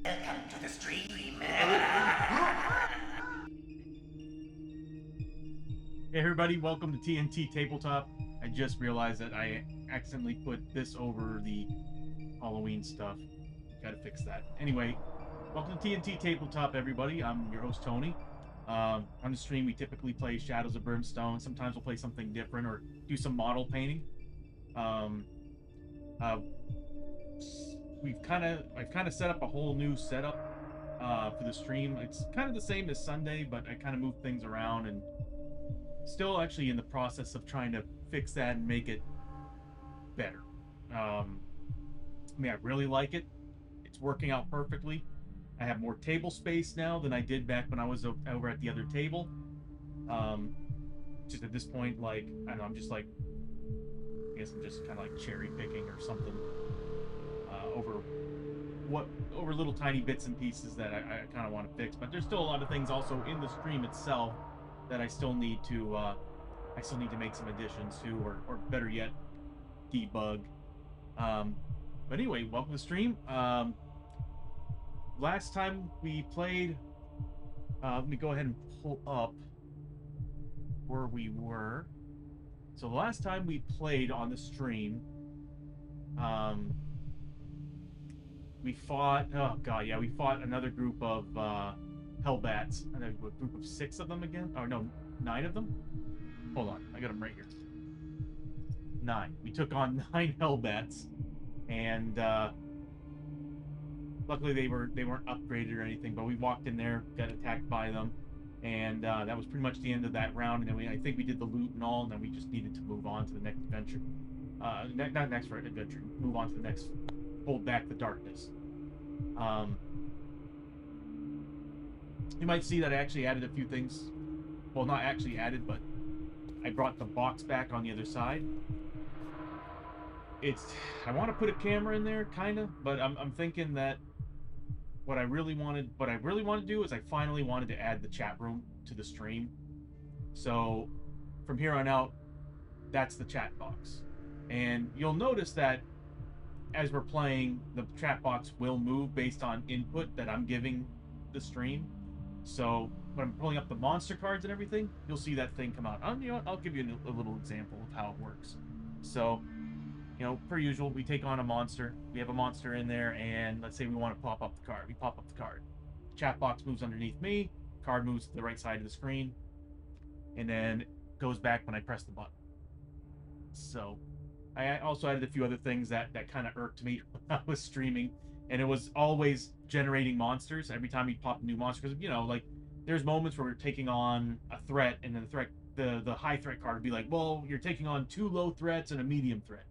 Welcome to the stream. Hey everybody, welcome to TNT Tabletop. I just realized that I accidentally put this over the Halloween stuff. Gotta fix that. Anyway, welcome to TNT Tabletop, everybody. I'm your host, Tony. On the stream, we typically play Shadows of Brimstone. Sometimes we'll play something different or do some model painting. Um, uh, I've kind of set up a whole new setup for the stream. It's kind of the same as Sunday, but I kind of moved things around and still actually in the process of trying to fix that and make it better. I really like it. It's working out perfectly. I have more table space now than I did back when I was over at the other table. Um, just at this point, like, I don't know, I'm just like, I guess I'm just kind of like cherry picking or something over over little tiny bits and pieces that I kind of want to fix. But there's still a lot of things also in the stream itself that I still need to make some additions to, or better yet, debug. Um, but anyway, welcome to the stream. Last time we played, let me go ahead and pull up where we were. So the last time we played on the stream, we fought. Oh god, yeah, we fought another group of Hellbats. A group of 6 of them again. Oh no, 9 of them. Hold on, I got them right here. 9. We took on 9 Hellbats, and luckily they weren't upgraded or anything. But we walked in there, got attacked by them, and that was pretty much the end of that round. And then I think we did the loot and all, and then we just needed to move on to the next adventure. Not next adventure. Move on to the next. Hold back the darkness. You might see that I actually added a few things. Well, not actually added, but I brought the box back on the other side. I want to put a camera in there, kind of, but I'm thinking that what I really wanted to do is I finally wanted to add the chat room to the stream. So from here on out, that's the chat box. And you'll notice that as we're playing, the chat box will move based on input that I'm giving the stream. So when I'm pulling up the monster cards and everything, you'll see that thing come out. You know what? I'll give you a little example of how it works. So, you know, per usual, we take on a monster. We have a monster in there, and let's say we want to pop up the card. We pop up the card. Chat box moves underneath me. Card moves to the right side of the screen, and then goes back when I press the button. So I also added a few other things that kind of irked me when I was streaming, and it was always generating monsters every time you pop a new monster. Because, you know, like, there's moments where we're taking on a threat, and then the high threat card would be like, well, you're taking on 2 low threats and a medium threat.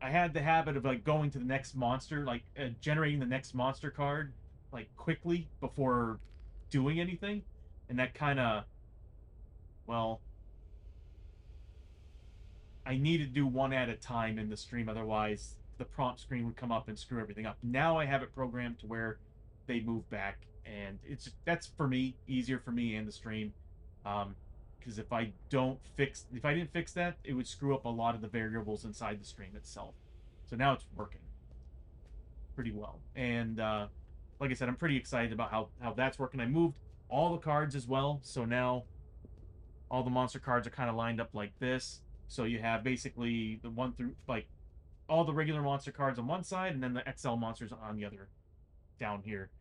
I had the habit of like going to the next monster, like generating the next monster card like quickly before doing anything, and that kind of, well, I needed to do one at a time in the stream, otherwise the prompt screen would come up and screw everything up. Now I have it programmed to where they move back, and that's for me easier for me and the stream. Because if I didn't fix that, it would screw up a lot of the variables inside the stream itself. So now it's working pretty well, and like I said, I'm pretty excited about how that's working. I moved all the cards as well, so now all the monster cards are kind of lined up like this. So you have basically the 1 through, like, all the regular monster cards on one side, and then the XL monsters on the other, down here.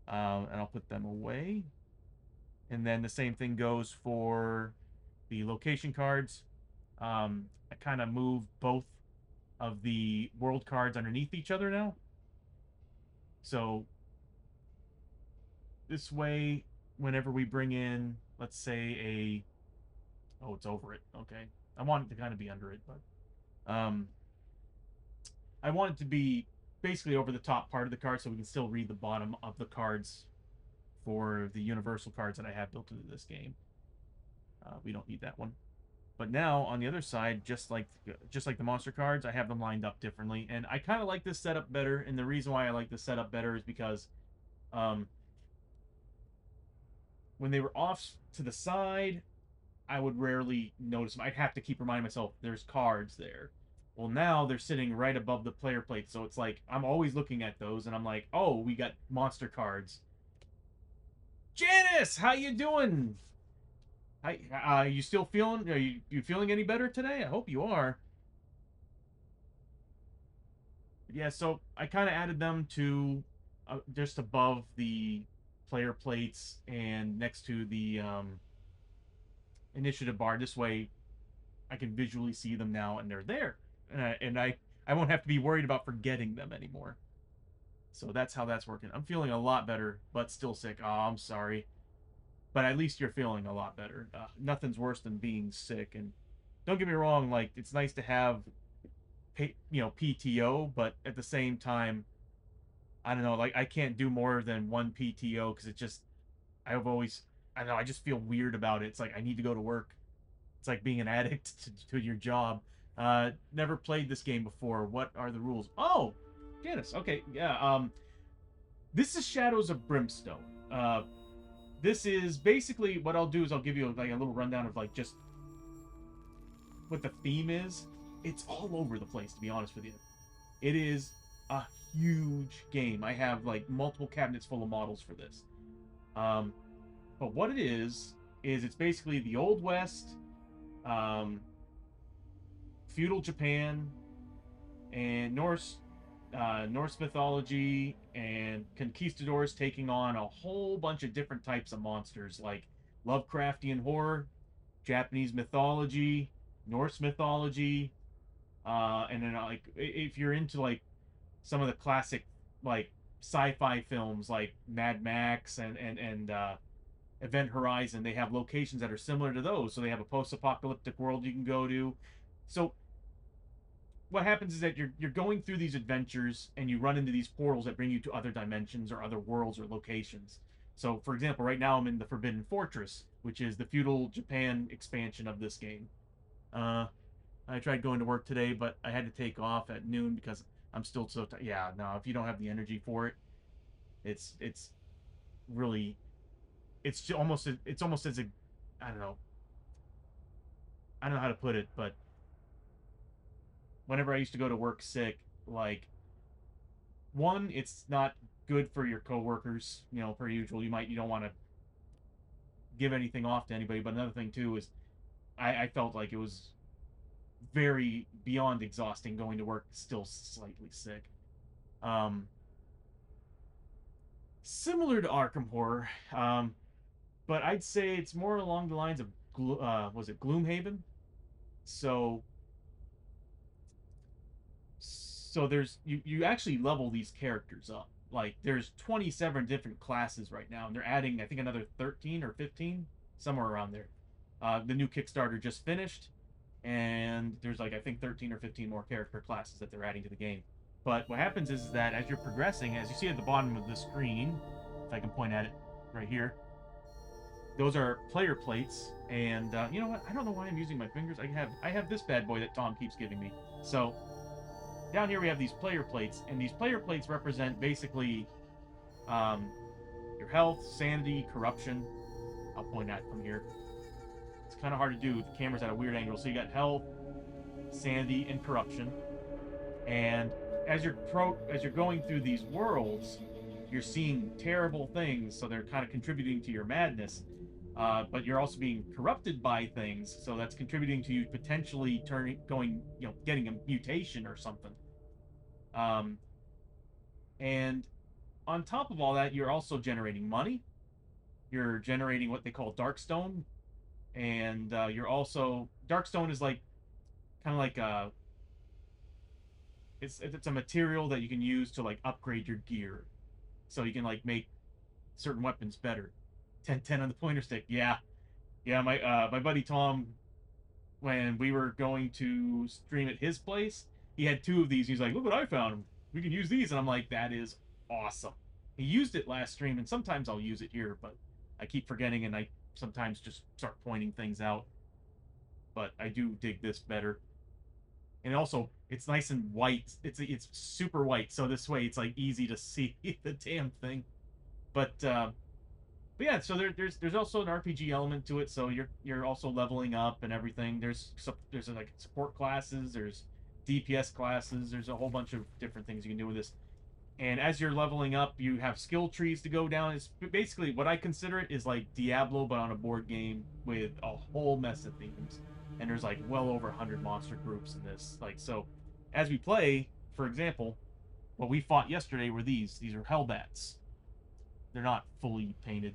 And I'll put them away. And then the same thing goes for the location cards. I kind of moved both of the world cards underneath each other now. So this way, whenever we bring in, let's say oh, it's over it. Okay. I want it to kind of be under it, but I want it to be basically over the top part of the card so we can still read the bottom of the cards for the universal cards that I have built into this game. We don't need that one. But now on the other side, just like the monster cards, I have them lined up differently, and I kind of like this setup better. And the reason why I like this setup better is because when they were off to the side, I would rarely notice them. I'd have to keep reminding myself there's cards there. Well, now they're sitting right above the player plate, so it's like I'm always looking at those, and I'm like, oh, we got monster cards. Janice, how you doing? Hi, you still feeling? Are you feeling any better today? I hope you are. Yeah, so I kind of added them to just above the player plates and next to the initiative bar. This way, I can visually see them now, and they're there, and I won't have to be worried about forgetting them anymore. So that's how that's working. I'm feeling a lot better, but still sick. Oh, I'm sorry, but at least you're feeling a lot better. Nothing's worse than being sick, and don't get me wrong. Like it's nice to have PTO, but at the same time, I don't know. Like I can't do more than one PTO because it just I've always I don't know. I just feel weird about it. It's like I need to go to work. It's like being an addict to your job. Never played this game before. What are the rules? Oh, Janice. Okay, yeah. This is Shadows of Brimstone. This is basically what I'll do is I'll give you like a little rundown of like just what the theme is. It's all over the place, to be honest with you. It is a huge game. I have like multiple cabinets full of models for this. Um, but what it is it's basically the Old West, um, feudal Japan, and Norse mythology, and conquistadors taking on a whole bunch of different types of monsters like Lovecraftian horror, Japanese mythology, Norse mythology, and then like if you're into like some of the classic like sci-fi films like Mad Max and Event Horizon, they have locations that are similar to those. So they have a post-apocalyptic world you can go to. So what happens is that you're going through these adventures and you run into these portals that bring you to other dimensions or other worlds or locations. So, for example, right now I'm in the Forbidden Fortress, which is the feudal Japan expansion of this game. Uh, I tried going to work today, but I had to take off at noon because I'm still so tired. Yeah, no, if you don't have the energy for it, it's really it's almost as a I don't know I don't know how to put it, but whenever I used to go to work sick, like one, it's not good for your coworkers. Per usual, you don't want to give anything off to anybody. But another thing too is I felt like it was very beyond exhausting going to work still slightly sick. Um, Similar to Arkham Horror, but I'd say it's more along the lines of was it Gloomhaven? So there's you actually level these characters up. Like there's 27 different classes right now, and they're adding I think another 13 or 15 somewhere around there. The new Kickstarter just finished, and there's like I think 13 or 15 more character classes that they're adding to the game. But what happens is that as you're progressing, as you see at the bottom of the screen, if I can point at it right here, those are player plates. And you know what? I don't know why I'm using my fingers. I have this bad boy that Tom keeps giving me. So down here we have these player plates, and these player plates represent basically um, your health, sanity, corruption. I'll point at from here. It's kind of hard to do. The camera's at a weird angle. So you got health, sanity, and corruption. And as you're going through these worlds, you're seeing terrible things. So they're kind of contributing to your madness. But you're also being corrupted by things, so that's contributing to you potentially getting a mutation or something. Um, and on top of all that, you're also generating money. You're generating what they call darkstone, and you're also darkstone is like kind of like it's a material that you can use to like upgrade your gear, so you can like make certain weapons better. 10-10 on the pointer stick. Yeah, yeah. My buddy Tom, when we were going to stream at his place, he had two of these. He's like, "Look what I found. We can use these," and I'm like, "That is awesome." He used it last stream, and sometimes I'll use it here, but I keep forgetting, and I sometimes just start pointing things out. But I do dig this better, and also it's nice and white. It's super white, so this way it's like easy to see the damn thing. But yeah, so there's also an RPG element to it. So you're also leveling up and everything. There's like support classes. There's DPS classes. There's a whole bunch of different things you can do with this. And as you're leveling up, you have skill trees to go down. It's basically what I consider it is like Diablo, but on a board game with a whole mess of themes. And there's like well over 100 monster groups in this. Like, so as we play, for example, what we fought yesterday were these. These are Hellbats. They're not fully painted.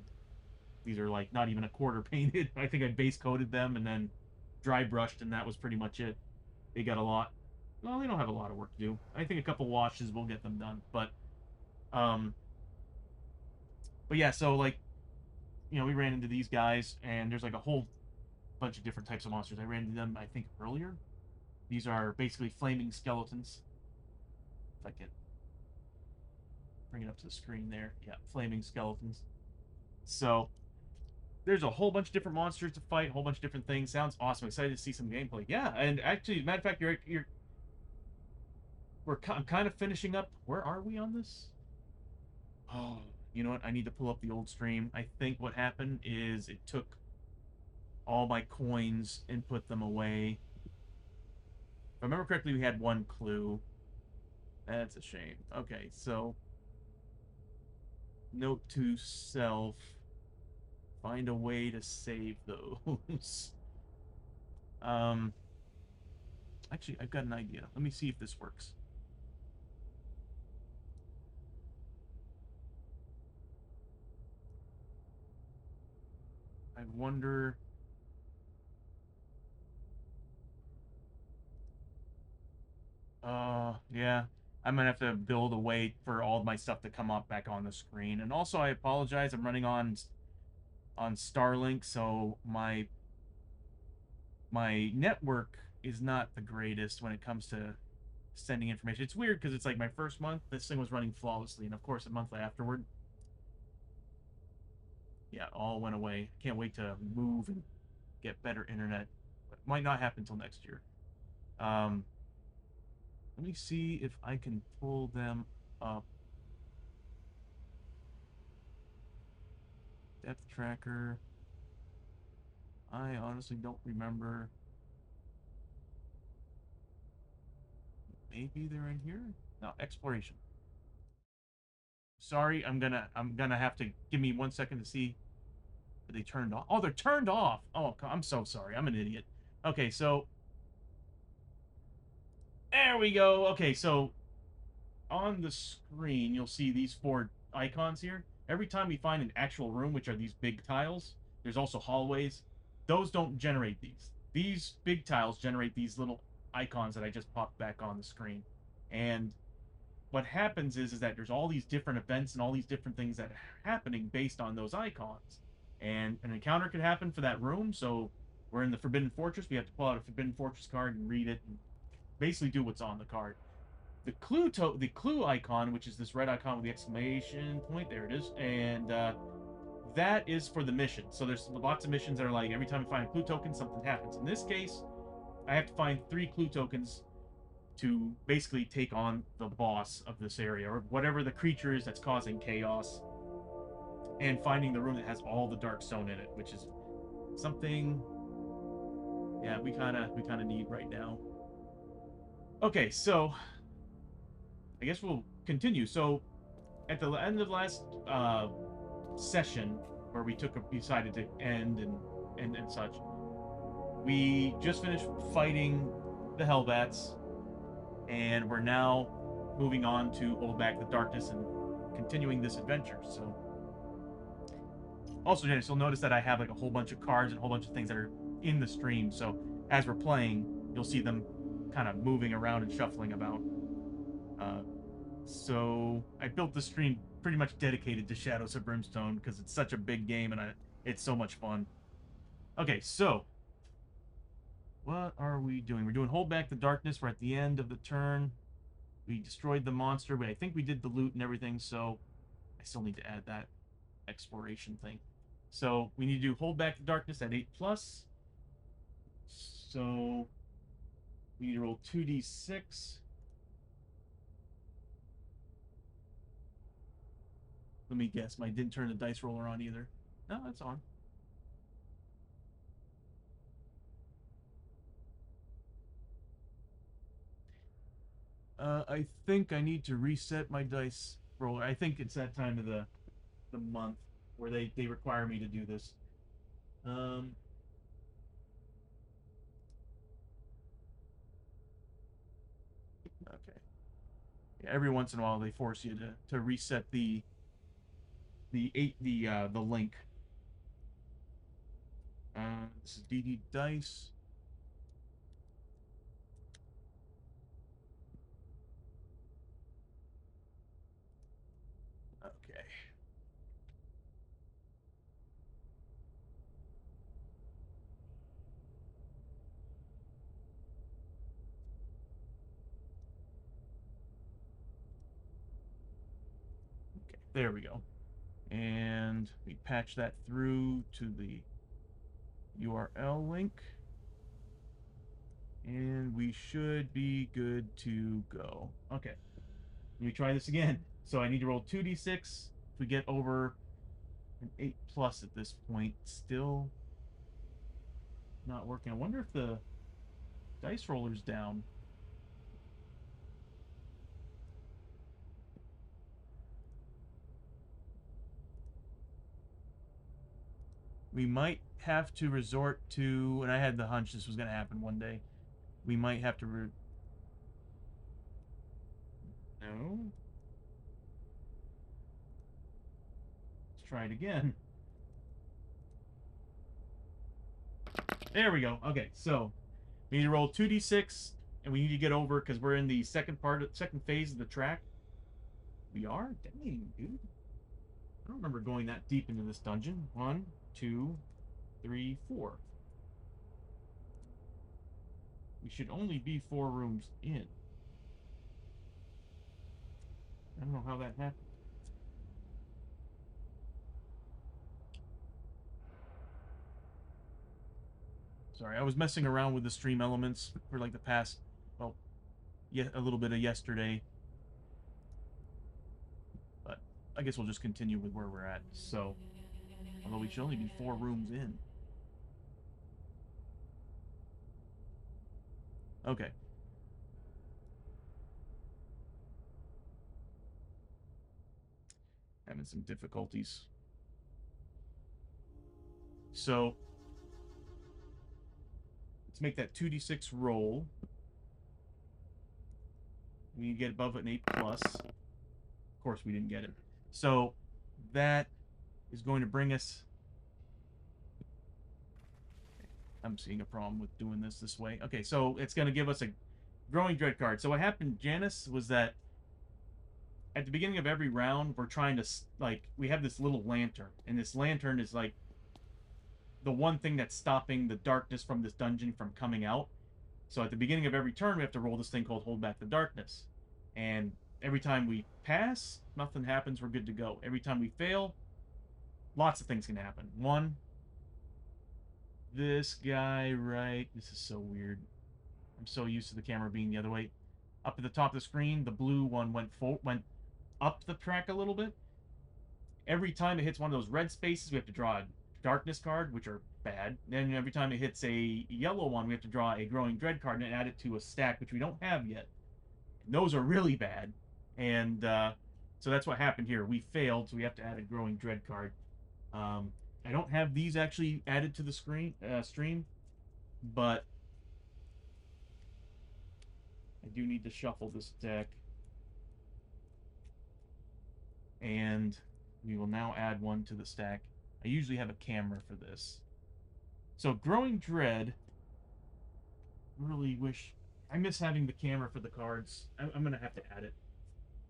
These are like not even a quarter painted. I think I base coated them and then dry brushed, and that was pretty much it. They got a lot. Well, they don't have a lot of work to do. I think a couple washes will get them done. Um, but yeah, so like we ran into these guys, and there's like a whole bunch of different types of monsters. I ran into them, I think, earlier. These are basically flaming skeletons. If I can bring it up to the screen there. Yeah, flaming skeletons. So there's a whole bunch of different monsters to fight, a whole bunch of different things. Sounds awesome. Excited to see some gameplay. Yeah, and actually, matter of fact, I'm kind of finishing up. Where are we on this? Oh, you know what? I need to pull up the old stream. I think what happened is it took all my coins and put them away. If I remember correctly, we had one clue. That's a shame. Okay, so note to self: find a way to save those. um, actually, I've got an idea. Let me see if this works. I wonder. Yeah. I'm gonna have to build a way for all of my stuff to come up back on the screen. And also, I apologize. I'm running on Starlink, so my network is not the greatest when it comes to sending information. It's weird because it's like my first month, this thing was running flawlessly, and of course, a month afterward, yeah, it all went away. Can't wait to move and get better internet. But it might not happen until next year. Um, Let me see if I can pull them up. Depth tracker. I honestly don't remember. Maybe they're in here? No, exploration. Sorry, I'm gonna have to give me 1 second to see. Are they turned off? Oh, they're turned off. Oh, I'm so sorry. I'm an idiot. Okay, so there we go. Okay, so on the screen, you'll see these four icons here. Every time we find an actual room, which are these big tiles, there's also hallways. Those don't generate these. These big tiles generate these little icons that I just popped back on the screen. And what happens is that there's all these different events and all these different things that are happening based on those icons. And an encounter could happen for that room. So we're in the Forbidden Fortress. We have to pull out a Forbidden Fortress card and read it and basically do what's on the card. The clue icon, which is this red icon with the exclamation point, there it is, and that is for the mission. So there's lots of missions that are like every time I find a clue token, something happens. In this case, I have to find 3 clue tokens to basically take on the boss of this area, or whatever the creature is that's causing chaos, and finding the room that has all the dark stone in it, which is something, yeah, we kind of need right now. Okay, so I guess we'll continue. So at the end of last session, where we decided to end and such, we just finished fighting the Hellbats, and we're now moving on to hold back the darkness and continuing this adventure. So also, Janice, you'll notice that I have like a whole bunch of cards and a whole bunch of things that are in the stream. So as we're playing, you'll see them kind of moving around and shuffling about. Uh, so I built the stream pretty much dedicated to Shadows of Brimstone because it's such a big game and it's so much fun. Okay, so what are we doing? We're doing Hold Back the Darkness. We're at the end of the turn. We destroyed the monster, but I think we did the loot and everything, so I still need to add that exploration thing. So we need to do Hold Back the Darkness at 8+. So we need to roll 2d6. Let me guess. I didn't turn the dice roller on either. No, that's on. I think I need to reset my dice roller. I think it's that time of the month where they require me to do this. Um, okay. Yeah, every once in a while they force you to reset the link. This is DD dice. Okay. Okay. There we go. And we patch that through to the URL link. And we should be good to go. Okay. Let me try this again. So I need to roll 2d6. If we get over an 8 plus at this point, still not working. I wonder if the dice roller's down. We might have to resort to, and I had the hunch this was going to happen one day. We might have to. No. Let's try it again. There we go. Okay, so we need to roll 2d6, and we need to get over because we're in the second phase of the track. We are? Dang, dude. I don't remember going that deep into this dungeon. 1, 2, 3, 4. We should only be 4 rooms in. I don't know how that happened. Sorry, I was messing around with the stream elements for like the past, well, yeah, a little bit of yesterday. But I guess we'll just continue with where we're at. So, although we should only be 4 rooms in. Okay. Having some difficulties. So, let's make that 2d6 roll. We need to get above an 8 plus. Of course, we didn't get it. So, that is going to bring us. I'm seeing a problem with doing this way. Okay, so it's going to give us a growing dread card. So what happened, Janice, was that at the beginning of every round, we're trying to, like, we have this little lantern, and this lantern is like the one thing that's stopping the darkness from this dungeon from coming out. So at the beginning of every turn, we have to roll this thing called Hold Back the Darkness. And every time we pass, nothing happens, we're good to go. Every time we fail, lots of things can happen. One, this guy, right? This is so weird. I'm so used to the camera being the other way. Up at the top of the screen, the blue one went up the track a little bit. Every time it hits one of those red spaces, we have to draw a darkness card, which are bad. Then every time it hits a yellow one, we have to draw a growing dread card and add it to a stack, which we don't have yet. And those are really bad. And so that's what happened here. We failed, so we have to add a growing dread card. I don't have these actually added to the stream, but I do need to shuffle this deck. And we will now add one to the stack. I usually have a camera for this. So Growing Dread, really wish, I miss having the camera for the cards. I'm going to have to add it.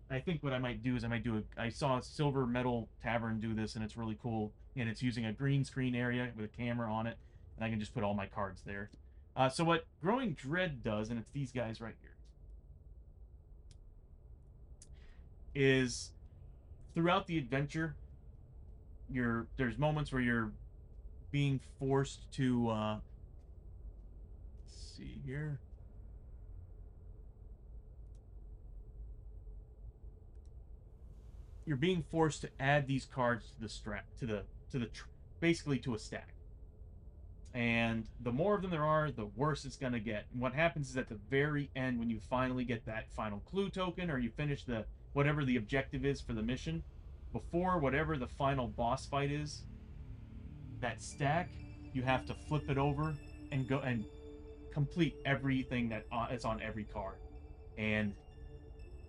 I think what I might do is I saw Silver Metal Tavern do this, and it's really cool. And it's using a green screen area with a camera on it, and I can just put all my cards there. So what Growing Dread does, and it's these guys right here, is throughout the adventure, there's moments where you're being forced to let's see here. You're being forced to add these cards to the basically to a stack. And the more of them there are, the worse it's going to get. And what happens is at the very end, when you finally get that final clue token, or you finish the whatever the objective is for the mission, before whatever the final boss fight is, that stack, you have to flip it over and go and complete everything that is on every card. And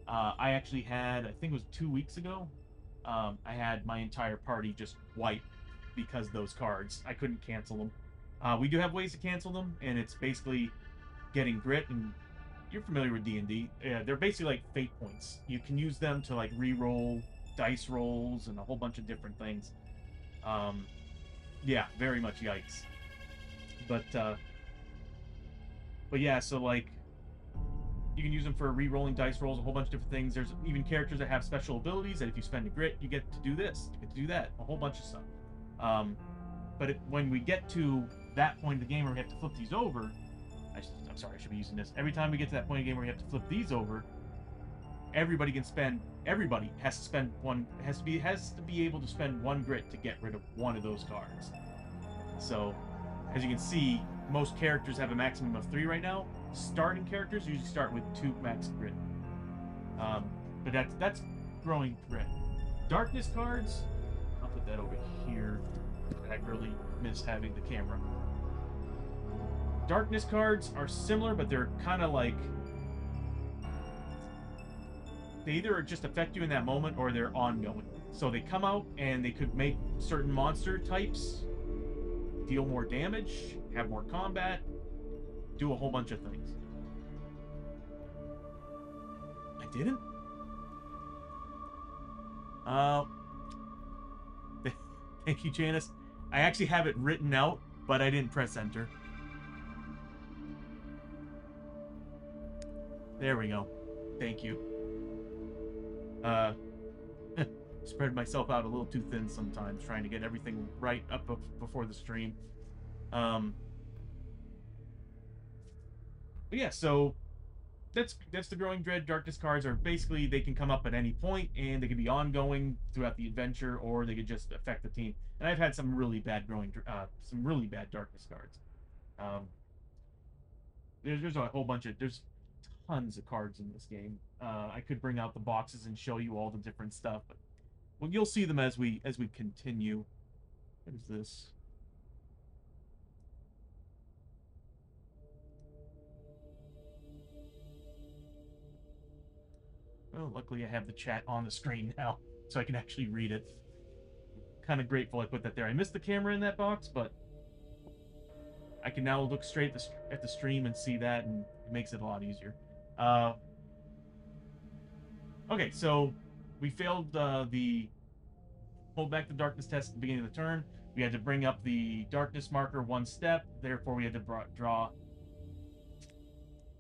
I actually had, I think it was 2 weeks ago, I had my entire party just wiped because of those cards. I couldn't cancel them. We do have ways to cancel them, and it's basically getting grit. And you're familiar with D&D. They're basically like fate points. You can use them to like re-roll dice rolls and a whole bunch of different things. Um, yeah, very much yikes. But yeah, so like you can use them for re-rolling dice rolls, a whole bunch of different things. There's even characters that have special abilities that if you spend a grit, you get to do this, you get to do that, a whole bunch of stuff. But when we get to that point of the game where we have to flip these over, I'm sorry, I should be using this. Every time we get to that point of the game where we have to flip these over, everybody has to spend one, has to be able to spend one grit to get rid of one of those cards. So, as you can see, most characters have a maximum of 3 right now. Starting characters usually start with 2 max grit. But that's growing grit. Darkness cards, I'll put that over here. I really miss having the camera. Darkness cards are similar, but they're kind of like, they either just affect you in that moment or they're ongoing. So they come out and they could make certain monster types deal more damage, have more combat, do a whole bunch of things. I didn't? Thank you, Janice. I actually have it written out, but I didn't press enter. There we go. Thank you. Spread myself out a little too thin sometimes, trying to get everything right up before the stream. But yeah, so that's the growing dread. Darkness cards are basically, they can come up at any point and they can be ongoing throughout the adventure, or they could just affect the team. And I've had some really bad some really bad darkness cards. Um, there's a whole bunch of there's tons of cards in this game. I could bring out the boxes and show you all the different stuff, but well, you'll see them as we continue. What is this? Oh, luckily I have the chat on the screen now, so I can actually read it. Kind of grateful I put that there. I missed the camera in that box, but I can now look straight at the stream and see that, and it makes it a lot easier. Okay, so we failed the hold back the darkness test at the beginning of the turn. We had to bring up the darkness marker 1 step. Therefore, we had to draw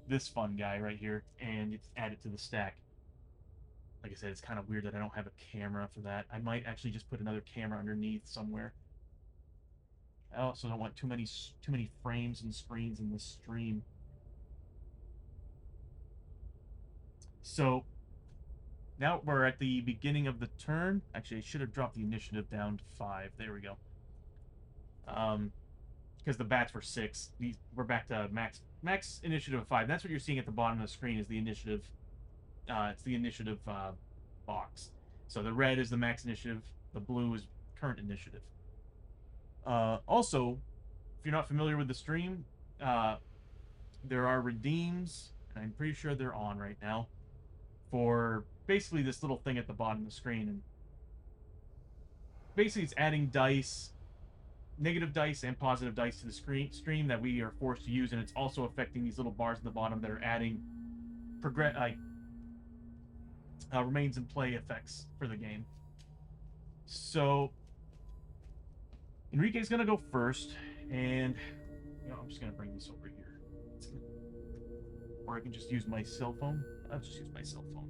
this fun guy right here and add it to the stack. Like I said, it's kind of weird that I don't have a camera for that. I might actually just put another camera underneath somewhere. I also don't want too many frames and screens in this stream. So now we're at the beginning of the turn. Actually, I should have dropped the initiative down to 5. There we go. Because the bats were 6. We're back to max initiative of 5. That's what you're seeing at the bottom of the screen is the initiative. It's the initiative box. So the red is the max initiative. The blue is current initiative. Also, if you're not familiar with the stream, there are redeems, and I'm pretty sure they're on right now, for basically this little thing at the bottom of the screen. And basically it's adding dice, negative dice and positive dice to the stream that we are forced to use, and it's also affecting these little bars at the bottom that are adding remains in play effects for the game. So Enrique's gonna go first, and I'm just gonna bring this over here. Or I can just use my cell phone. I'll just use my cell phone.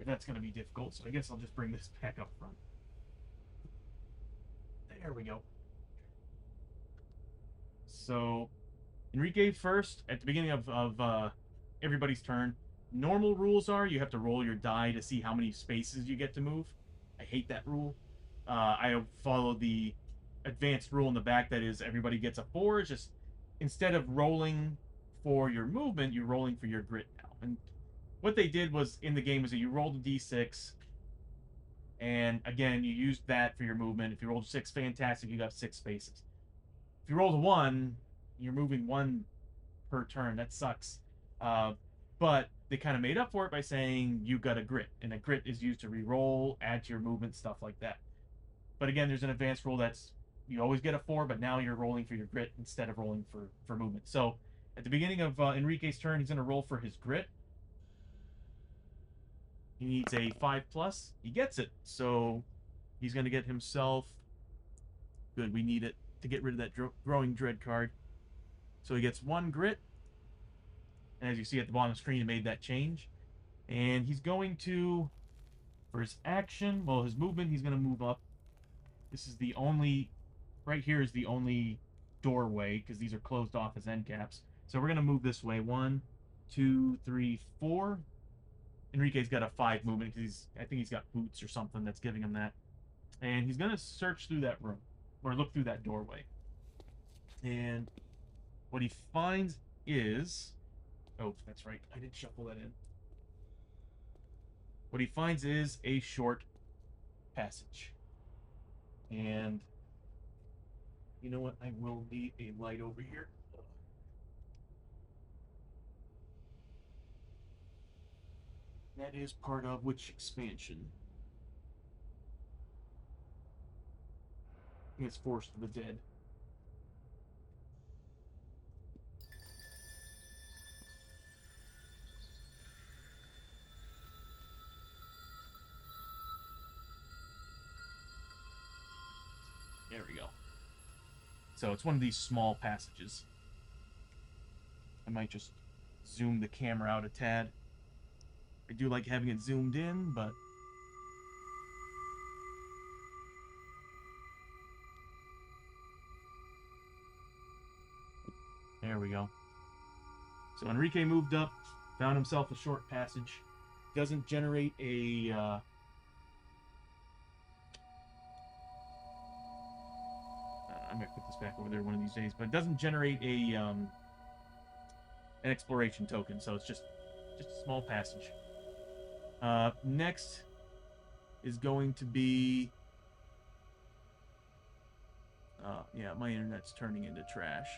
That's going to be difficult, so I guess I'll just bring this back up front. There we go. So, Enrique first, at the beginning of everybody's turn. Normal rules are you have to roll your die to see how many spaces you get to move. I hate that rule. I follow the advanced rule in the back that is everybody gets a 4. It's just instead of rolling for your movement, you're rolling for your grit now. And what they did was in the game was that you rolled a d6, and again, you used that for your movement. If you rolled 6, fantastic, you got 6 spaces. If you rolled a 1, you're moving 1 per turn. That sucks. Uh, but they kind of made up for it by saying you got a grit, and a grit is used to re-roll, add to your movement, stuff like that. But again, there's an advanced rule that's you always get a 4, but now you're rolling for your grit instead of rolling for movement. So at the beginning of Enrique's turn, he's going to roll for his grit. He needs a 5 plus. He gets it. So he's going to get himself. Good, we need it to get rid of that growing dread card. So he gets 1 grit. And as you see at the bottom of the screen, he made that change. And he's going to, for his action, well, his movement, he's going to move up. This is the only, right here is the only doorway, because these are closed off as end caps. So we're going to move this way. 1, 2, 3, 4. Enrique's got a 5 movement, because I think he's got boots or something that's giving him that. And he's going to search through that room, or look through that doorway. And what he finds is, oh, that's right, I did shuffle that in. What he finds is a short passage. And you know what? I will need a light over here. That is part of which expansion? I think it's Forest of the Dead. There we go. So it's one of these small passages. I might just zoom the camera out a tad. I do like having it zoomed in, but there we go. So Enrique moved up, found himself a short passage. Doesn't generate a I'm gonna put this back over there one of these days, but it doesn't generate a an exploration token, so it's just a small passage. Next is going to be yeah, my internet's turning into trash.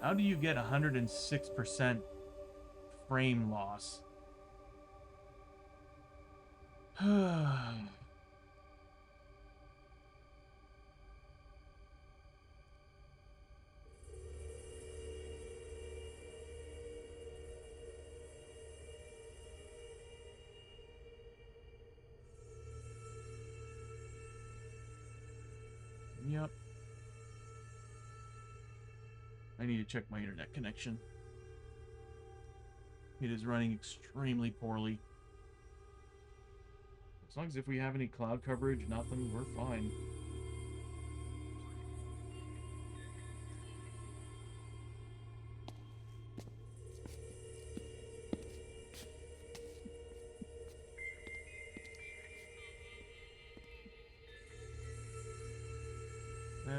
How do you get 106% frame loss? Yep. I need to check my internet connection. It is running extremely poorly. As long as if we have any cloud coverage, nothing, we're fine.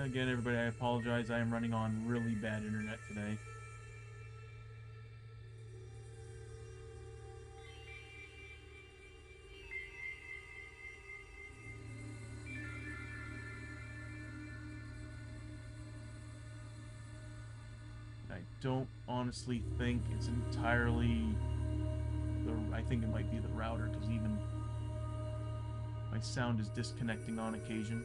Again, everybody, I apologize. I am running on really bad internet today. I don't honestly think it's entirely I think it might be the router, because even my sound is disconnecting on occasion.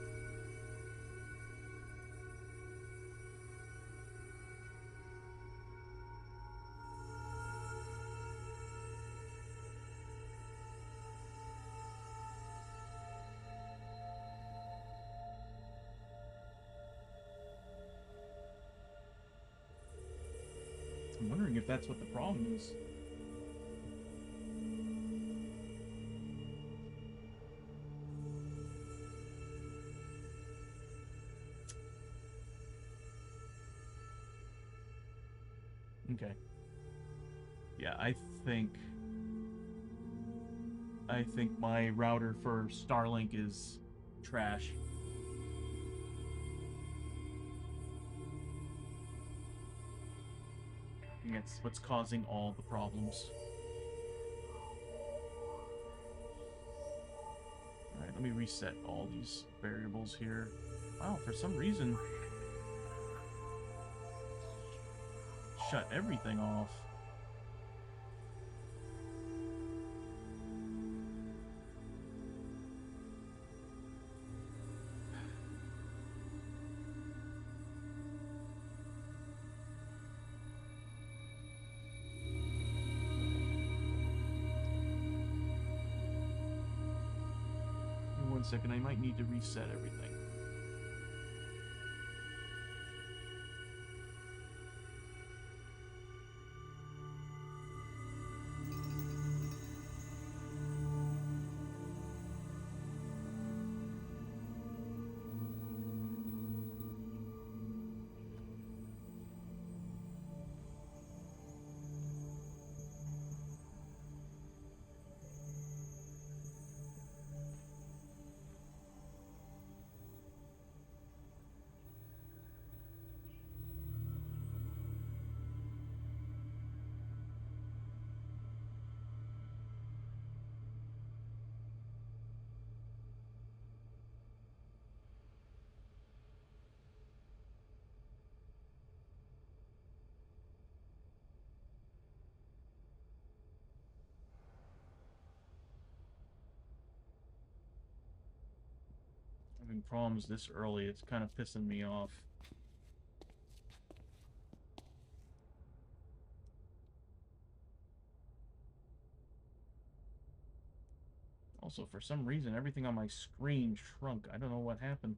I'm wondering if that's what the problem is. Okay. Yeah, think I think my router for Starlink is trash. I think that's what's causing all the problems. Alright, let me reset all these variables here. Wow, for some reason, shut everything off. In 1 second, I might need to reset everything. Having problems this early, it's kind of pissing me off. Also, for some reason, everything on my screen shrunk. I don't know what happened.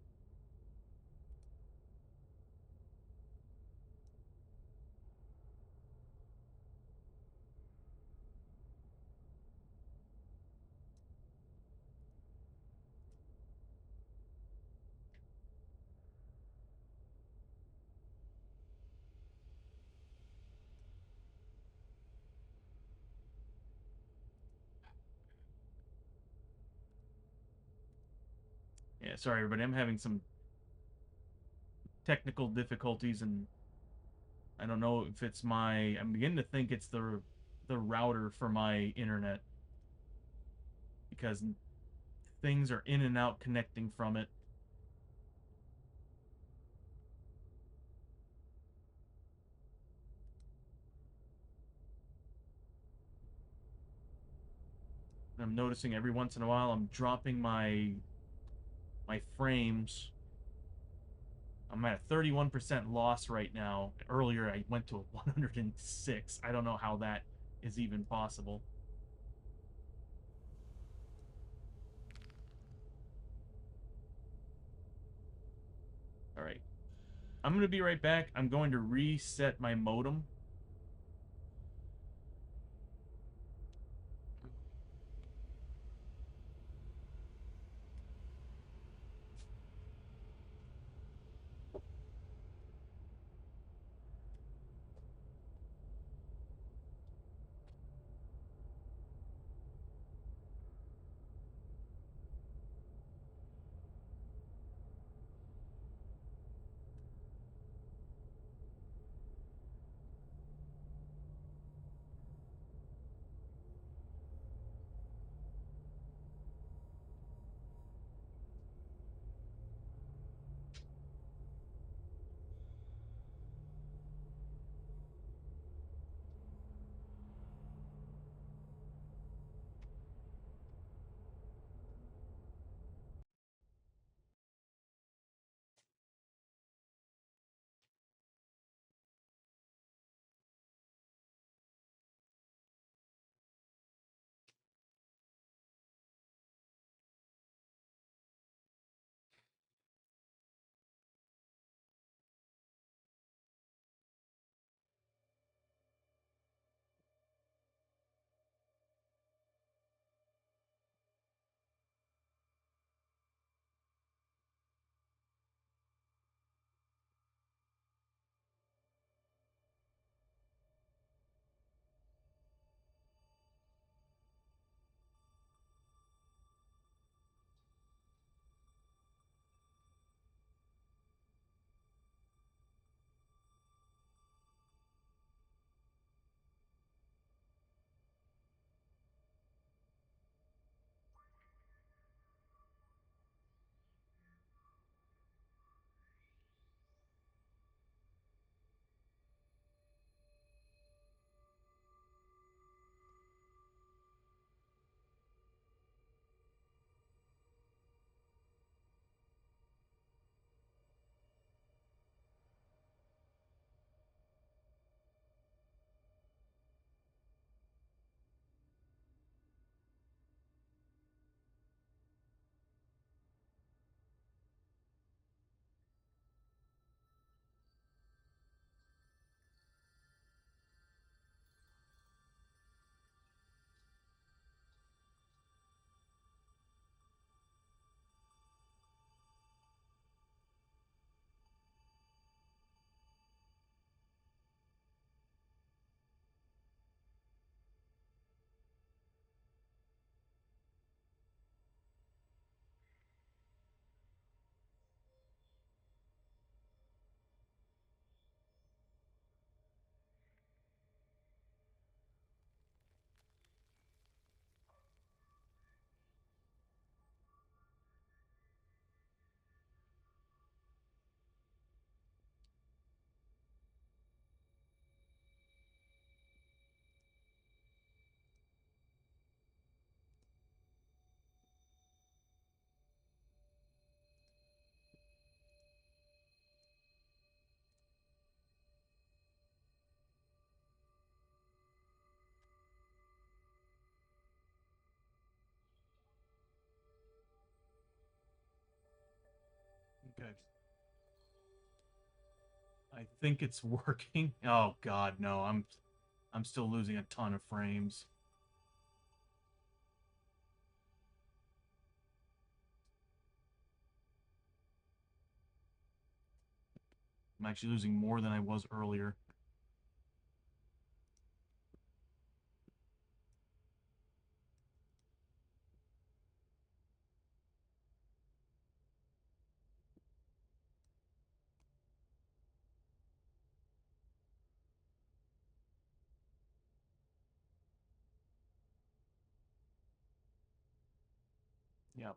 Yeah, sorry, everybody. I'm having some technical difficulties, and I don't know if it's my. I'm beginning to think it's the router for my internet because things are in and out connecting from it. And I'm noticing every once in a while I'm dropping my frames. I'm at a 31% loss right now. Earlier I went to a 106. I don't know how that is even possible. All right. I'm going to be right back. I'm going to reset my modem. Okay. I think it's working. Oh god, no. I'm still losing a ton of frames. I'm actually losing more than I was earlier. Yep.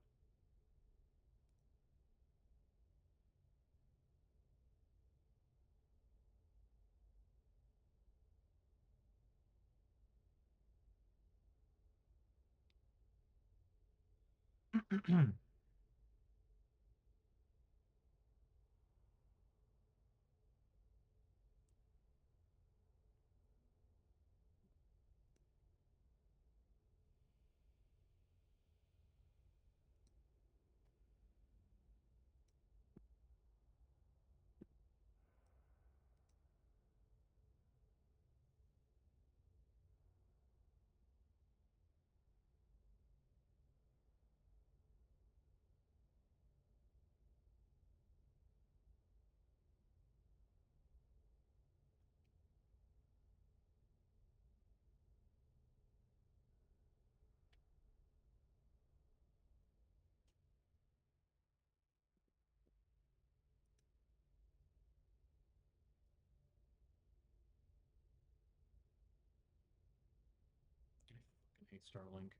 I hate Starlink.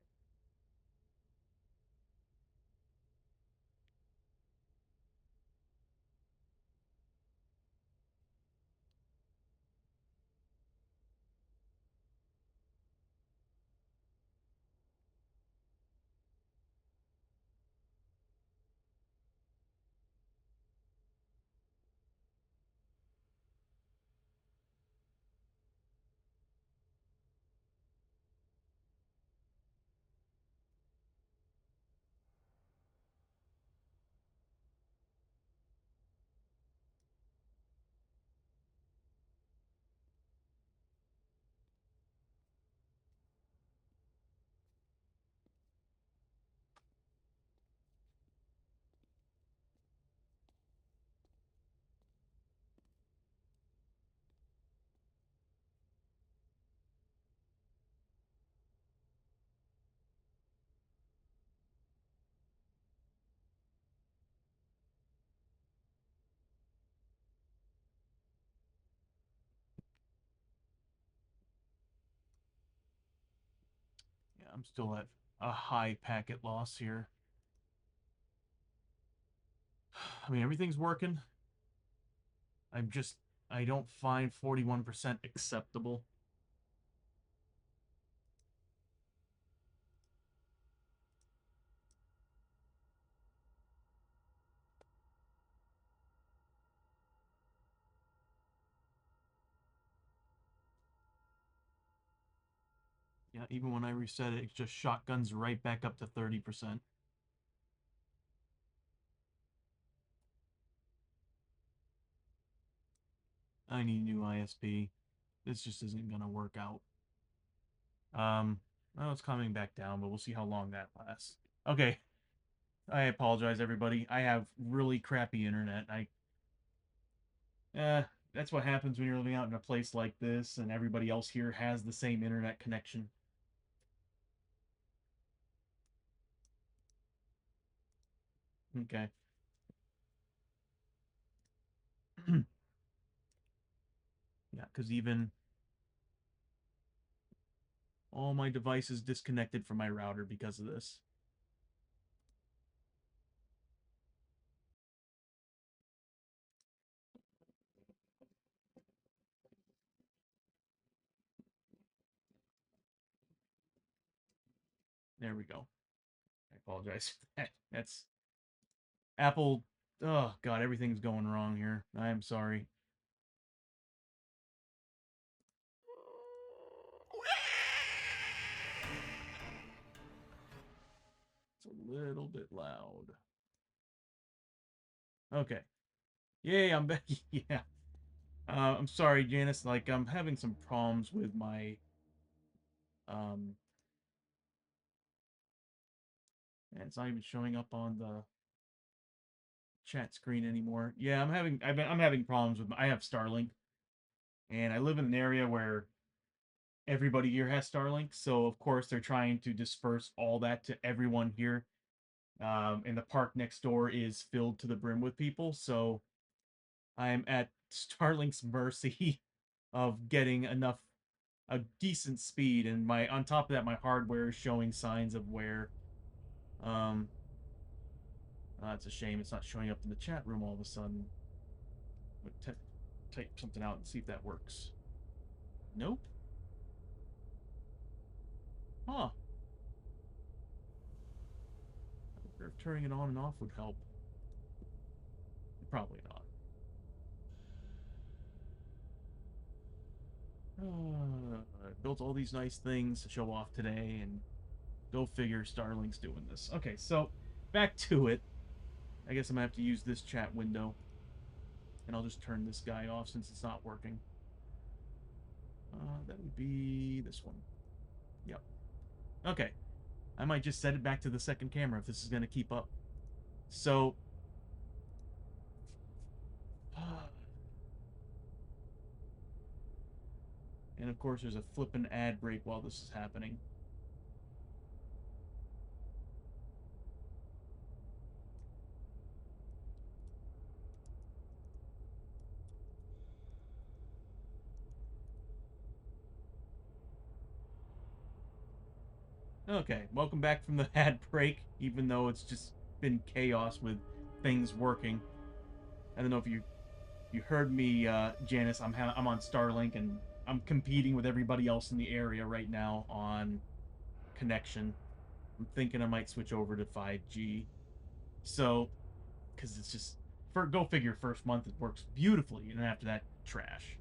Yeah, I'm still at a high packet loss here. I mean, everything's working. I'm just, I don't find 41% acceptable. Yeah, even when I reset it, it just shotguns right back up to 30%. I need a new ISP. This just isn't going to work out. Well, it's coming back down, but we'll see how long that lasts. Okay, I apologize, everybody. I have really crappy internet. Uh, that's what happens when you're living out in a place like this, and everybody else here has the same internet connection. Okay. Yeah, because even all my devices disconnected from my router because of this. There we go. I apologize for that. That's Apple. Oh God, everything's going wrong here. I am sorry. It's a little bit loud. Okay. Yay, I'm back. Yeah. I'm sorry, Janice. Like, I'm having some problems with my, um, and it's not even showing up on the chat screen anymore. Yeah, I'm having problems with I have Starlink, and I live in an area where everybody here has Starlink, so of course they're trying to disperse all that to everyone here. And the park next door is filled to the brim with people, so I'm at Starlink's mercy of getting a decent speed, and my on top of that, my hardware is showing signs of wear. Um, it's a shame it's not showing up in the chat room all of a sudden. Type something out and see if that works. Nope. Huh. I wonder if turning it on and off would help. Probably not. Built all these nice things to show off today, and go figure Starlink's doing this. Okay, so back to it. I guess I'm gonna have to use this chat window, and I'll just turn this guy off since it's not working. That would be this one. Yep. Okay. I might just set it back to the second camera if this is gonna keep up. So, and of course, there's a flippin' ad break while this is happening. Okay, welcome back from the ad break, even though it's just been chaos with things working. I don't know if you heard me, Janice. I'm on Starlink, and I'm competing with everybody else in the area right now on connection. I'm thinking I might switch over to 5G. So, because it's just go figure. First month it works beautifully, and then after that, trash.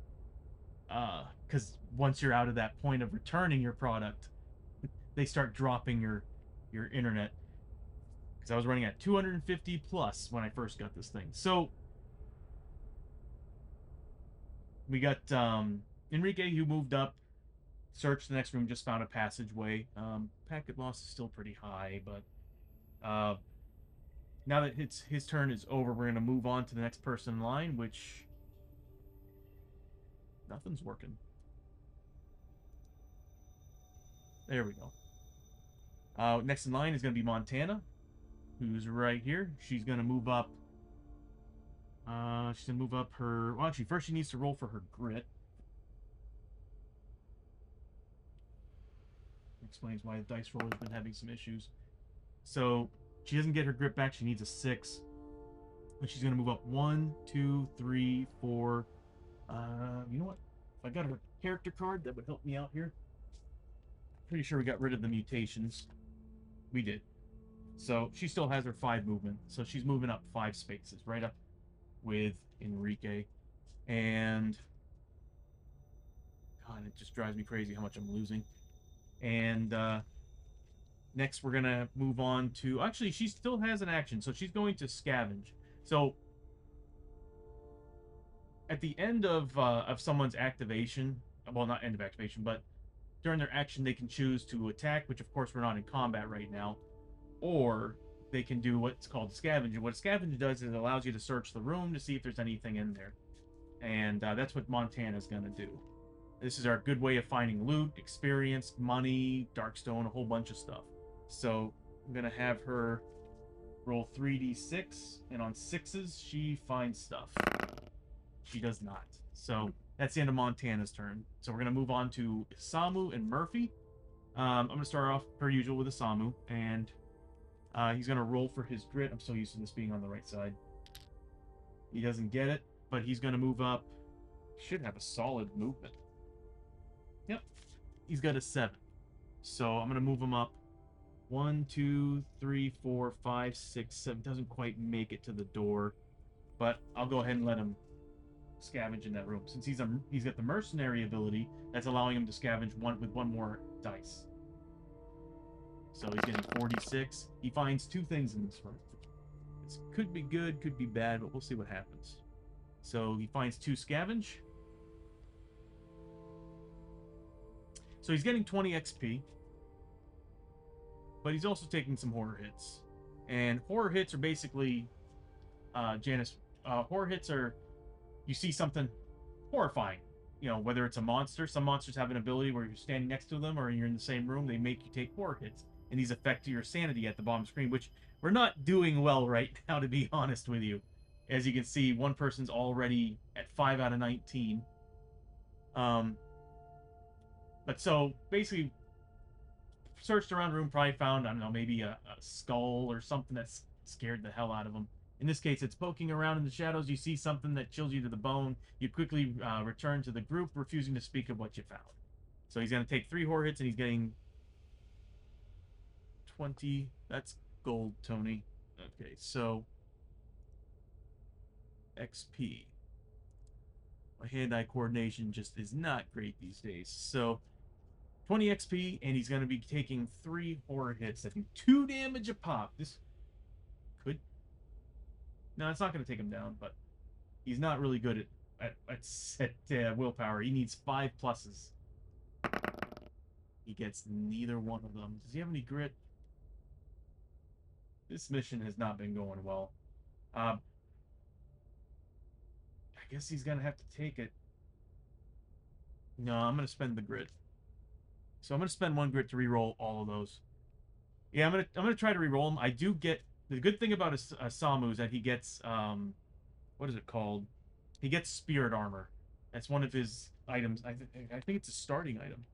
Because once you're out of that point of returning your product, they start dropping your internet. Because I was running at 250 plus when I first got this thing. So we got Enrique, who moved up, searched the next room, just found a passageway. Packet loss is still pretty high, but uh, now that his turn is over, we're gonna move on to the next person in line, which nothing's working. There we go. Next in line is gonna be Montana, who's right here. She's gonna move up. She's gonna move up her. Well, actually, first she needs to roll for her grit. Explains why the dice roller has been having some issues. So she doesn't get her grit back. She needs a 6. And she's gonna move up 1, 2, 3, 4. You know what? If I got her character card, that would help me out here. Pretty sure we got rid of the mutations. We did. So she still has her 5 movement. So she's moving up 5 spaces, right up with Enrique. And God, it just drives me crazy how much I'm losing. And next we're gonna move on to actually she still has an action, so she's going to scavenge. So at the end of someone's activation, well, not end of activation, but during their action, they can choose to attack, which of course we're not in combat right now, or they can do what's called scavenge. And what scavenge does is it allows you to search the room to see if there's anything in there, and that's what Montana's gonna do. This is our good way of finding loot, experience, money, darkstone, a whole bunch of stuff. So I'm gonna have her roll 3d6, and on 6s she finds stuff. She does not. So that's the end of Montana's turn. So we're gonna move on to Isamu and Murphy. I'm gonna start off per usual with Isamu, and he's gonna roll for his grit. I'm so used to this being on the right side. He doesn't get it, but he's gonna move up. Should have a solid movement. Yep, he's got a 7. So I'm gonna move him up. 1, 2, 3, 4, 5, 6, 7. Doesn't quite make it to the door, but I'll go ahead and let him scavenge in that room since he's got the mercenary ability that's allowing him to scavenge with one more dice. So he's getting 46. He finds 2 things in this room. This could be good, could be bad, but we'll see what happens. So he finds 2 scavenge. So he's getting 20 XP, but he's also taking some horror hits. And horror hits are basically, Janice, horror hits are, you see something horrifying. You know, whether it's a monster, some monsters have an ability where you're standing next to them or you're in the same room, they make you take horror hits. And these affect your sanity at the bottom screen, which we're not doing well right now, to be honest with you. As you can see, one person's already at 5 out of 19. But so, basically, searched around the room, probably found, I don't know, maybe a skull or something that scared the hell out of him. In this case, it's poking around in the shadows. You see something that chills you to the bone. You quickly return to the group, refusing to speak of what you found. So he's going to take 3 horror hits, and he's getting 20. That's gold, Tony. Okay, so XP. My hand-eye coordination just is not great these days. So 20 XP, and he's going to be taking 3 horror hits that do 2 damage a pop. This could... No, it's not going to take him down, but he's not really good at willpower. He needs 5 pluses. He gets neither one of them. Does he have any grit? This mission has not been going well. I guess he's going to have to take it. No, I'm going to spend the grit. So I'm going to spend 1 grit to reroll all of those. Yeah, I'm gonna try to reroll them. I do get the good thing about a Samu is that he gets what is it called? He gets spirit armor. That's one of his items. I think it's a starting item.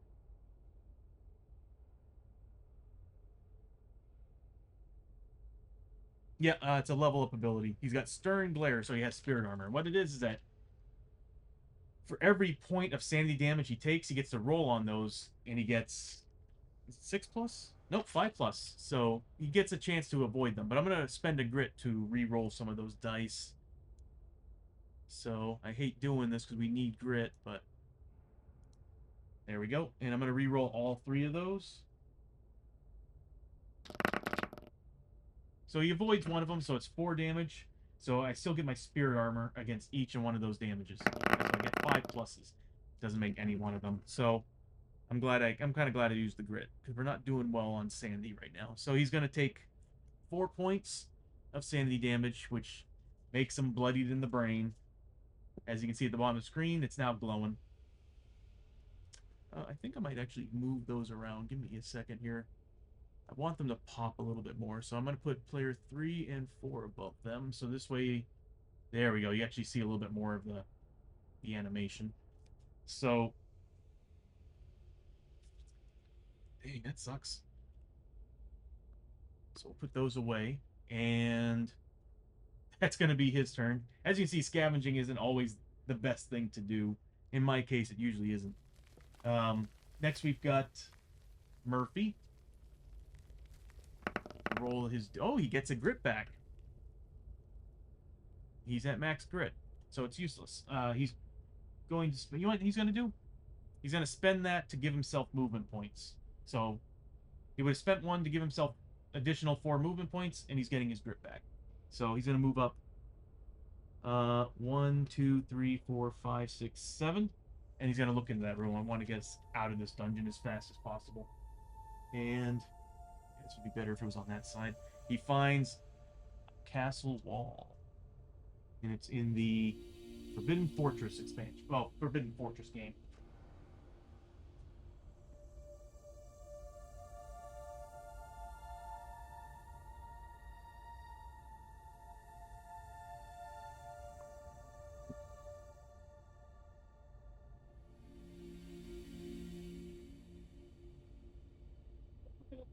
Yeah, it's a level up ability. He's got Stern Glare, so he has spirit armor. What it is that for every point of sanity damage he takes, he gets to roll on those, and he gets 6 plus? Nope, 5 plus. So he gets a chance to avoid them. But I'm gonna spend a grit to re-roll some of those dice. So I hate doing this because we need grit, but there we go. And I'm going to re-roll all 3 of those. So he avoids one of them, so it's 4 damage. So I still get my spirit armor against each and one of those damages. So I get 5 pluses. Doesn't make any one of them. So I'm kind of glad I used the grit because we're not doing well on sanity right now. So he's going to take 4 points of sanity damage, which makes him bloodied in the brain. As you can see at the bottom of the screen, it's now glowing. I think I might actually move those around. Give me a second here. I want them to pop a little bit more, so I'm going to put player 3 and 4 above them. So this way, there we go. You actually see a little bit more of the animation. So, dang, that sucks. So we'll put those away, and that's going to be his turn. As you can see, scavenging isn't always the best thing to do. In my case, it usually isn't. Next, we've got Murphy. Roll his... Oh, he gets a grit back. He's at max grit, so it's useless. He's going to... You know what he's going to do? He's going to spend that to give himself movement points. So he would have spent 1 to give himself additional 4 movement points, and he's getting his grit back. So he's going to move up 1, 2, 3, 4, 5, 6, 7. And he's going to look into that room. I want to get us out of this dungeon as fast as possible. And this would be better if it was on that side. He finds a castle wall. And it's in the Forbidden Fortress expansion. Well, Forbidden Fortress game.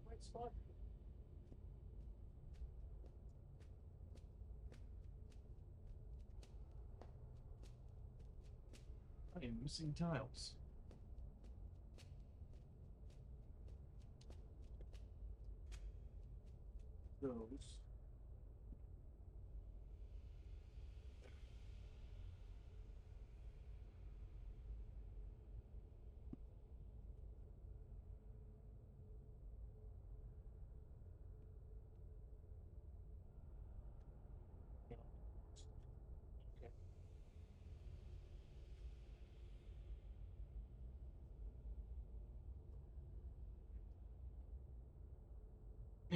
Right spot. I am missing tiles. Those.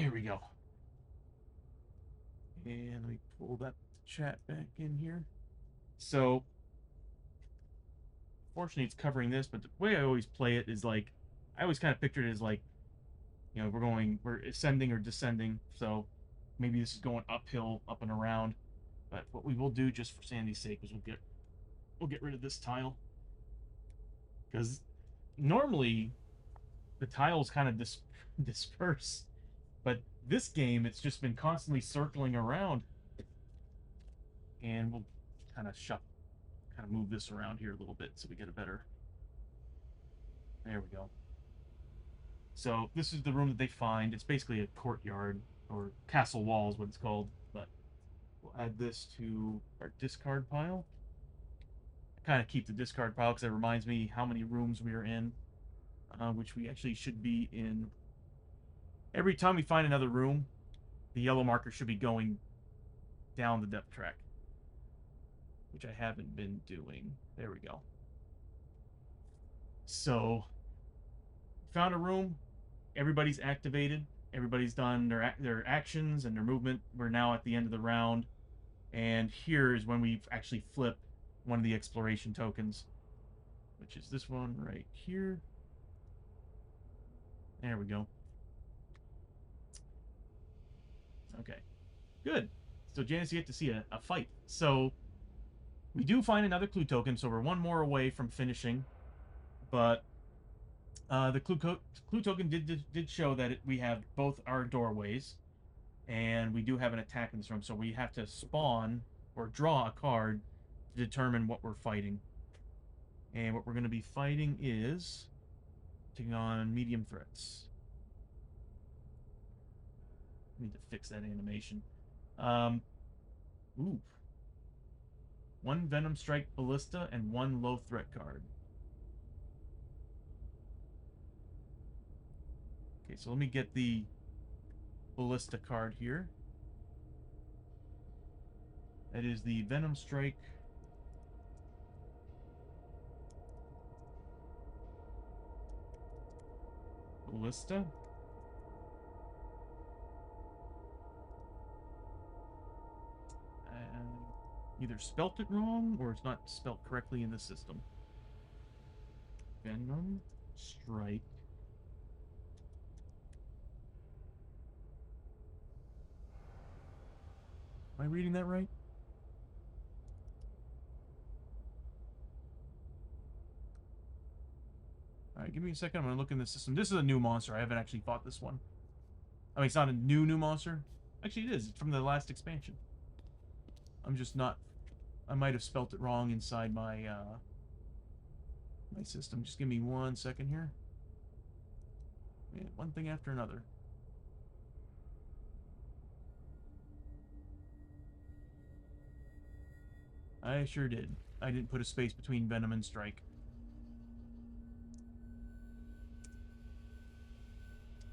Here we go. And let me pull that chat back in here. So, fortunately, it's covering this, but the way I always play it is like, I always kind of picture it as like, we're ascending or descending. So, maybe this is going uphill, up and around. But what we will do, just for Sandy's sake, is we'll get rid of this tile, because normally the tiles kind of disperse, but this game it's just been constantly circling around, and we'll kind of move this around here a little bit so we get a better. There we go. So this is the room that they find. It's basically a courtyard or castle wall is what it's called. But we'll add this to our discard pile. I kind of keep the discard pile because it reminds me how many rooms we are in, which we actually should be in. Every time we find another room, the yellow marker should be going down the depth track, which I haven't been doing. There we go. So, found a room. Everybody's activated. Everybody's done their actions and their movement. We're now at the end of the round, and here is when we actually flip one of the exploration tokens, which is this one right here. There we go. Okay, good. So Janice, you get to see a fight. So we do find another clue token, so we're one more away from finishing. But the clue token did show that we have both our doorways, and we do have an attack in this room. So we have to spawn or draw a card to determine what we're fighting. And what we're going to be fighting is taking on medium threats. Need to fix that animation. Ooh. One Venom Strike Ballista and one low threat card. Okay, so let me get the Ballista card here. That is the Venom Strike Ballista. Either spelt it wrong or it's not spelt correctly in the system. Venom Strike. Am I reading that right? Alright, give me a second. I'm going to look in the system. This is a new monster. I haven't actually fought this one. I mean, it's not a new monster. Actually, it is. It's from the last expansion. I'm just not... I might have spelt it wrong inside my, my system. Just give me 1 second here. Man, one thing after another. I sure did. I didn't put a space between Venom and Strike.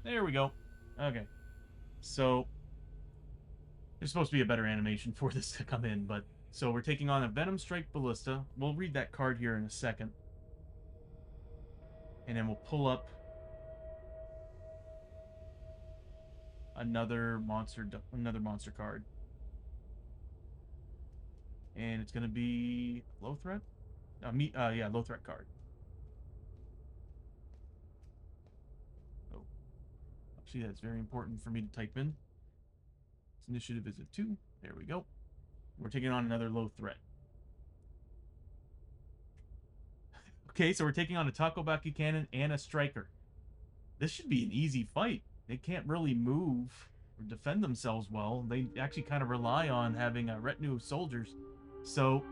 There we go. Okay. So, there's supposed to be a better animation for this to come in, but... So we're taking on a Venom Strike Ballista. We'll read that card here in a second. And then we'll pull up another monster card. And it's going to be low threat? Yeah, low threat card. Oh. See, that's very important for me to type in. Its initiative is a 2. There we go. We're taking on another low threat. Okay, so we're taking on a Takobaki Cannon and a Striker. This should be an easy fight. They can't really move or defend themselves well. They actually kind of rely on having a retinue of soldiers. So,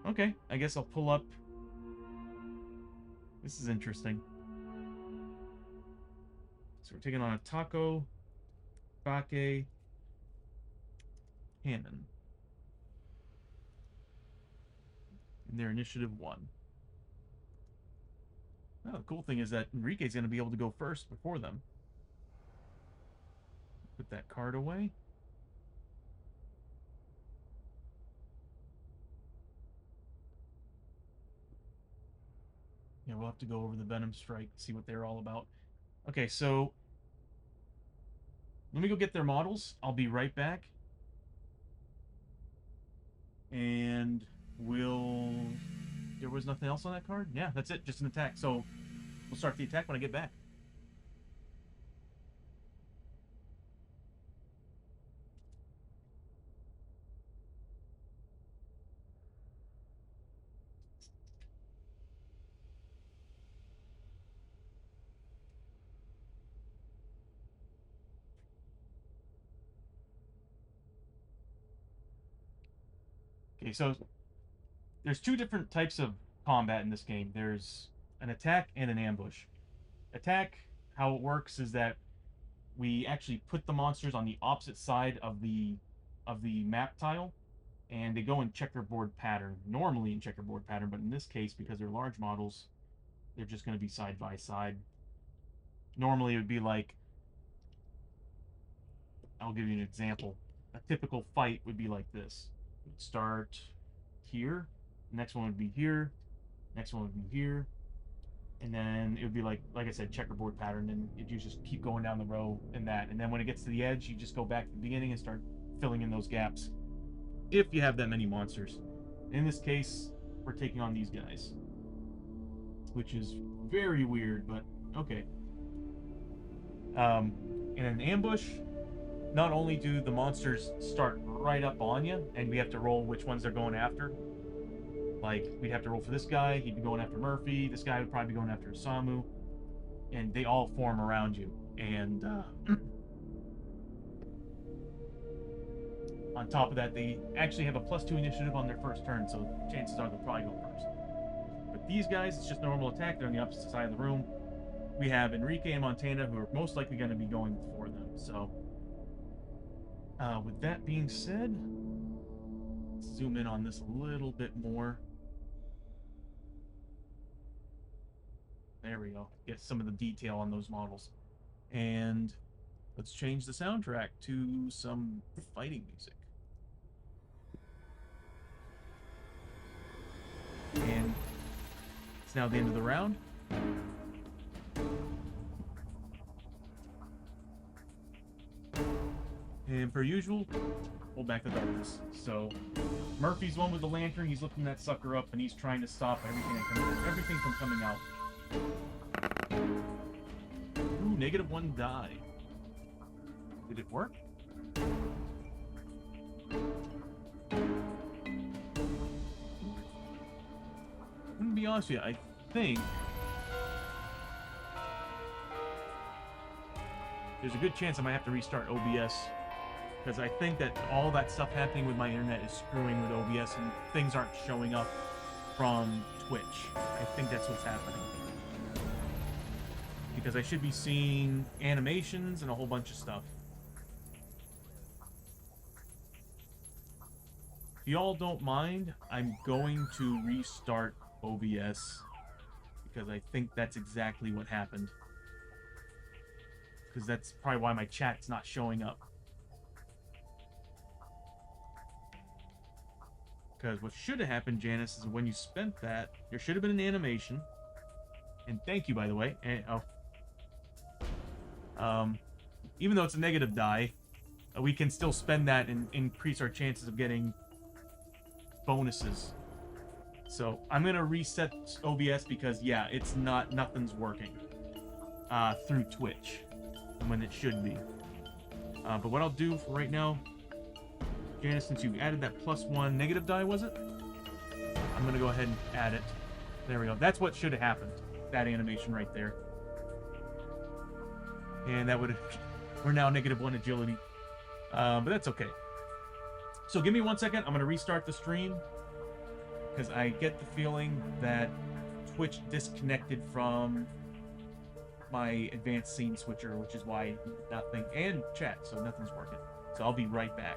okay, I guess I'll pull up. This is interesting. So we're taking on a Takobaki Cannon. And their initiative 1. Oh, the cool thing is that Enrique's going to be able to go first before them. Put that card away. Yeah, we'll have to go over the Venom Strike, see what they're all about. Okay, so Let me go get their models. I'll be right back. And we'll... There was nothing else on that card? Yeah, that's it. Just an attack. So we'll start the attack when I get back. Okay, so there's two different types of combat in this game. There's an attack and an ambush. Attack, how it works is that we actually put the monsters on the opposite side of the map tile, and they go in checkerboard pattern. Normally in checkerboard pattern, but in this case, because they're large models, they're just going to be side by side. Normally it would be like, I'll give you an example. A typical fight would be like this. It would start here, next one would be here, next one would be here, and then it would be like I said, checkerboard pattern, and you just keep going down the row and that, and then when it gets to the edge, you just go back to the beginning and start filling in those gaps. If you have that many monsters. In this case, we're taking on these guys, which is very weird, but okay. In an ambush, not only do the monsters start right up on you, and we have to roll which ones they're going after. Like, we'd have to roll for this guy, he'd be going after Murphy, this guy would probably be going after Samu, and they all form around you. And on top of that, they actually have a +2 initiative on their first turn, so chances are they'll probably go first. But these guys, it's just normal attack, they're on the opposite side of the room. We have Enrique and Montana, who are most likely going to be going for them, so... with that being said, let's zoom in on this a little bit more. There we go. Get some of the detail on those models. And let's change the soundtrack to some fighting music. And it's now the end of the round. And per usual, hold back the darkness. So Murphy's one with the lantern. He's looking that sucker up, and he's trying to stop everything from coming out. Ooh, -1 die. Did it work? I'm gonna be honest with you. I think there's a good chance I might have to restart OBS. Because I think that all that stuff happening with my internet is screwing with OBS and things aren't showing up from Twitch. I think that's what's happening. Because I should be seeing animations and a whole bunch of stuff. If y'all don't mind, I'm going to restart OBS. Because I think that's exactly what happened. Because that's probably why my chat's not showing up. Because what should have happened, Janice, is when you spent that, there should have been an animation. And thank you, by the way. And, even though it's a negative die, we can still spend that and increase our chances of getting bonuses. So I'm gonna reset OBS because yeah, it's nothing's working through Twitch when it should be. But what I'll do for right now, Janice, since you added that +1 negative die, was it? I'm gonna go ahead and add it. There we go. That's what should have happened. That animation right there. And that would we're now -1 agility. But that's okay. So give me 1 second. I'm gonna restart the stream because I get the feeling that Twitch disconnected from my advanced scene switcher, which is why nothing, and chat, so nothing's working. So I'll be right back.